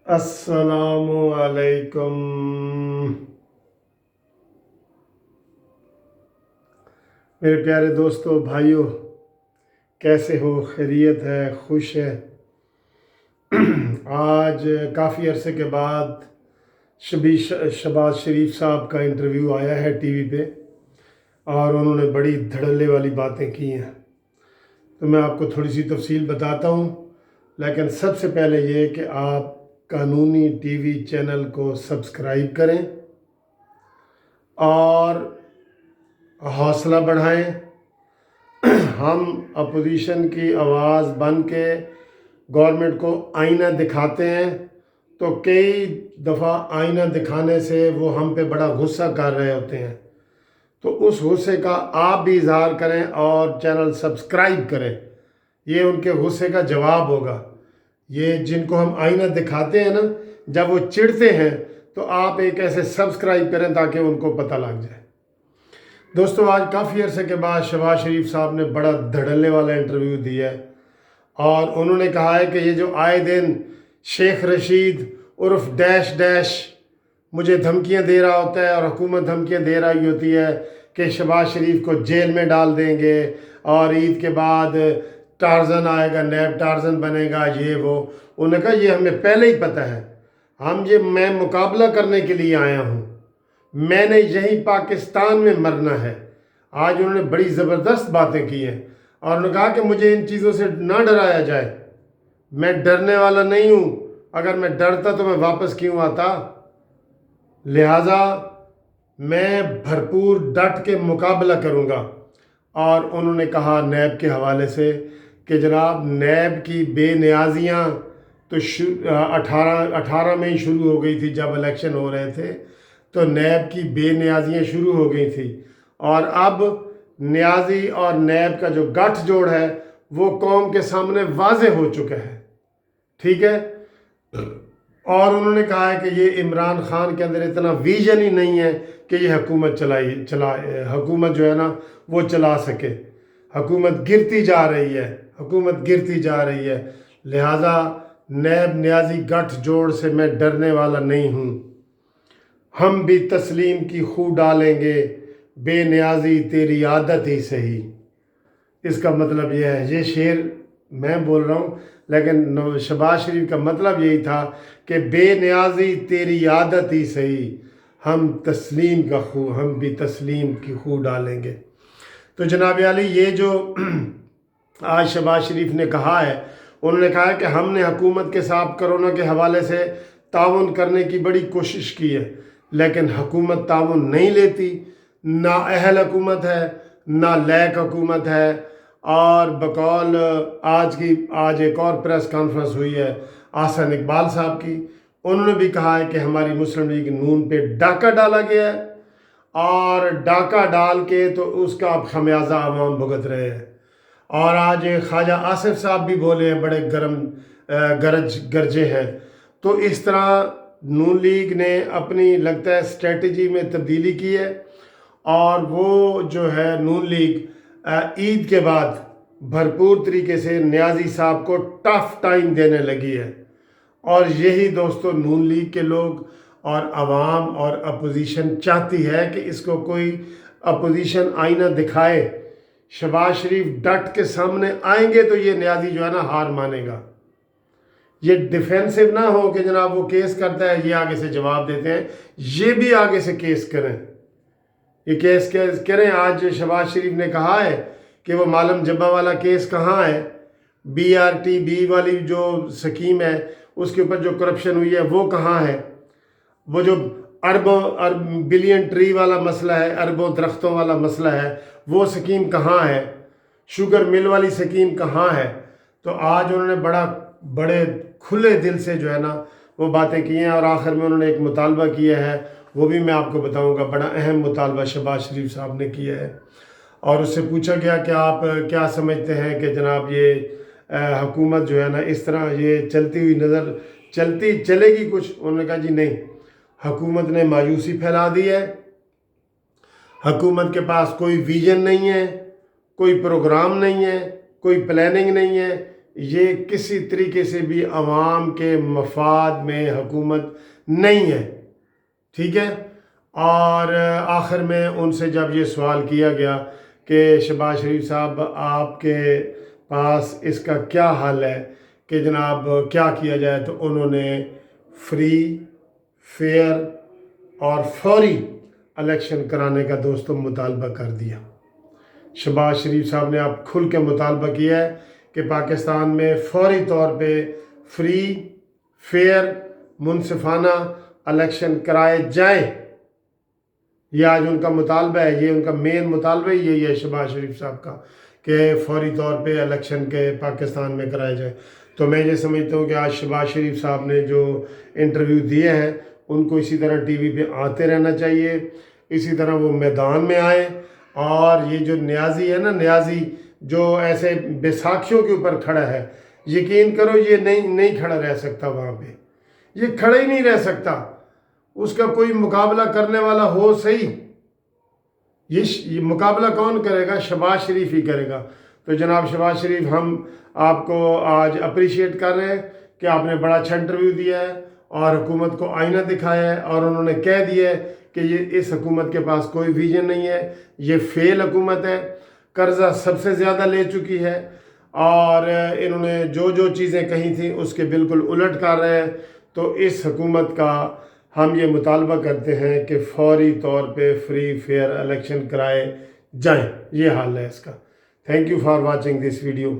السلام علیکم میرے پیارے دوستو بھائیوں، کیسے ہو؟ خیریت ہے؟ خوش ہے؟ آج کافی عرصے کے بعد شہباز شریف صاحب کا انٹرویو آیا ہے ٹی وی پہ، اور انہوں نے بڑی دھڑلے والی باتیں کی ہیں۔ تو میں آپ کو تھوڑی سی تفصیل بتاتا ہوں، لیکن سب سے پہلے یہ کہ آپ قانونی ٹی وی چینل کو سبسکرائب کریں اور حوصلہ بڑھائیں۔ ہم اپوزیشن کی آواز بن کے گورنمنٹ کو آئینہ دکھاتے ہیں، تو کئی دفعہ آئینہ دکھانے سے وہ ہم پہ بڑا غصہ کر رہے ہوتے ہیں، تو اس غصے کا آپ بھی اظہار کریں اور چینل سبسکرائب کریں۔ یہ ان کے غصے کا جواب ہوگا۔ یہ جن کو ہم آئینہ دکھاتے ہیں نا، جب وہ چڑھتے ہیں تو آپ ایک ایسے سبسکرائب کریں تاکہ ان کو پتہ لگ جائے۔ دوستو، آج کافی عرصے کے بعد شہباز شریف صاحب نے بڑا دھڑلے والا انٹرویو دیا ہے، اور انہوں نے کہا ہے کہ یہ جو آئے دن شیخ رشید عرف ڈیش ڈیش مجھے دھمکیاں دے رہا ہوتا ہے، اور حکومت دھمکیاں دے رہی ہوتی ہے کہ شہباز شریف کو جیل میں ڈال دیں گے، اور عید کے بعد ٹارزن آئے گا، نیب ٹارزن بنے گا، یہ وہ۔ انہوں نے کہا یہ ہمیں پہلے ہی پتہ ہے، میں مقابلہ کرنے کے لیے آیا ہوں، میں نے یہی پاکستان میں مرنا ہے۔ آج انہوں نے بڑی زبردست باتیں کی ہیں، اور انہوں نے کہا کہ مجھے ان چیزوں سے نہ ڈرایا جائے، میں ڈرنے والا نہیں ہوں، اگر میں ڈرتا تو میں واپس کیوں آتا؟ لہٰذا میں بھرپور ڈٹ کے مقابلہ کروں گا۔ اور انہوں نے کہا نیب کے حوالے سے کہ جناب، نیب کی بے نیازیاں تو 18 میں ہی شروع ہو گئی تھی، جب الیکشن ہو رہے تھے تو نیب کی بے نیازیاں شروع ہو گئی تھی، اور اب نیازی اور نیب کا جو گٹھ جوڑ ہے وہ قوم کے سامنے واضح ہو چکا ہے، ٹھیک ہے؟ اور انہوں نے کہا ہے کہ یہ عمران خان کے اندر اتنا ویژن ہی نہیں ہے کہ یہ حکومت جو ہے نا وہ چلا سکے۔ حکومت گرتی جا رہی ہے، لہٰذا نیب نیازی گٹھ جوڑ سے میں ڈرنے والا نہیں ہوں۔ ہم بھی تسلیم کی خو ڈالیں گے، بے نیازی تیری عادت ہی صحیح۔ اس کا مطلب یہ ہے، یہ شعر میں بول رہا ہوں، لیکن شہباز شریف کا مطلب یہی تھا کہ بے نیازی تیری عادت ہی صحیح، ہم بھی تسلیم کی خو ڈالیں گے۔ تو جناب علی، یہ جو آج شہباز شریف نے کہا ہے، انہوں نے کہا ہے کہ ہم نے حکومت کے ساتھ کرونا کے حوالے سے تعاون کرنے کی بڑی کوشش کی ہے، لیکن حکومت تعاون نہیں لیتی، نہ اہل حکومت ہے نہ لائق حکومت ہے۔ اور بقول آج ایک اور پریس کانفرنس ہوئی ہے احسن اقبال صاحب کی، انہوں نے بھی کہا ہے کہ ہماری مسلم لیگ نون پہ ڈاکہ ڈالا گیا ہے، اور ڈاکہ ڈال کے تو اس کا اب خمیازہ عوام بھگت رہے ہیں۔ اور آج خواجہ آصف صاحب بھی بولے ہیں، بڑے گرجے ہیں۔ تو اس طرح نون لیگ نے اپنی لگتا ہے اسٹریٹجی میں تبدیلی کی ہے، اور وہ جو ہے نون لیگ عید کے بعد بھرپور طریقے سے نیازی صاحب کو ٹف ٹائم دینے لگی ہے۔ اور یہی دوستو نون لیگ کے لوگ اور عوام اور اپوزیشن چاہتی ہے کہ اس کو کوئی اپوزیشن آئینہ دکھائے۔ شہباز شریف ڈٹ کے سامنے آئیں گے تو یہ نیازی جو ہے نا ہار مانے گا۔ یہ ڈیفینسو نہ ہو کہ جناب وہ کیس کرتا ہے، یہ آگے سے جواب دیتے ہیں، یہ بھی آگے سے کیس کریں، یہ کیس کریں۔ آج شہباز شریف نے کہا ہے کہ وہ معلم جبہ والا کیس کہاں ہے، BRTB والی جو سکیم ہے اس کے اوپر جو کرپشن ہوئی ہے وہ کہاں ہے، وہ جو بلین ٹری والا مسئلہ ہے، اربوں درختوں والا مسئلہ ہے، وہ سکیم کہاں ہے، شوگر مل والی سکیم کہاں ہے۔ تو آج انہوں نے بڑے کھلے دل سے جو ہے نا وہ باتیں کی ہیں، اور آخر میں انہوں نے ایک مطالبہ کیا ہے، وہ بھی میں آپ کو بتاؤں گا۔ بڑا اہم مطالبہ شہباز شریف صاحب نے کیا ہے، اور اس سے پوچھا گیا کہ آپ کیا سمجھتے ہیں کہ جناب یہ حکومت جو ہے نا اس طرح یہ چلتی ہوئی چلے گی کچھ؟ انہوں نے کہا جی نہیں، حکومت نے مایوسی پھیلا دی ہے، حکومت کے پاس کوئی ویژن نہیں ہے، کوئی پروگرام نہیں ہے، کوئی پلاننگ نہیں ہے، یہ کسی طریقے سے بھی عوام کے مفاد میں حکومت نہیں ہے، ٹھیک ہے۔ اور آخر میں ان سے جب یہ سوال کیا گیا کہ شہباز شریف صاحب آپ کے پاس اس کا کیا حل ہے کہ جناب کیا کیا جائے، تو انہوں نے فری، فیئر اور فوری الیکشن کرانے کا دوستوں مطالبہ کر دیا۔ شہباز شریف صاحب نے اب کھل کے مطالبہ کیا ہے کہ پاکستان میں فوری طور پہ فری، فیئر، منصفانہ الیکشن کرائے جائیں۔ یہ آج ان کا مطالبہ ہے، یہ ان کا مین مطالبہ ہی یہی ہے شہباز شریف صاحب کا کہ فوری طور پہ الیکشن کے پاکستان میں کرائے جائے۔ تو میں یہ سمجھتا ہوں کہ آج شہباز شریف صاحب نے جو انٹرویو دیے ہیں ان کو اسی طرح ٹی وی پہ آتے رہنا چاہیے، اسی طرح وہ میدان میں آئیں۔ اور یہ جو نیازی ہے نا، نیازی جو ایسے بیساکھیوں کے اوپر کھڑا ہے، یقین کرو یہ نہیں کھڑا رہ سکتا وہاں پہ، یہ کھڑا ہی نہیں رہ سکتا۔ اس کا کوئی مقابلہ کرنے والا ہو صحیح، یہ مقابلہ کون کرے گا؟ شہباز شریف ہی کرے گا۔ تو جناب شہباز شریف، ہم آپ کو آج اپریشیٹ کر رہے ہیں کہ آپ نے بڑا اچھا انٹرویو دیا ہے اور حکومت کو آئینہ دکھایا ہے، اور انہوں نے کہہ دیا ہے کہ یہ اس حکومت کے پاس کوئی ویژن نہیں ہے، یہ فیل حکومت ہے، قرضہ سب سے زیادہ لے چکی ہے، اور انہوں نے جو چیزیں کہی تھیں اس کے بالکل الٹ کر رہے ہیں۔ تو اس حکومت کا ہم یہ مطالبہ کرتے ہیں کہ فوری طور پہ فری، فیئر الیکشن کرائے جائیں، یہ حال ہے اس کا۔ Thank you for watching this video.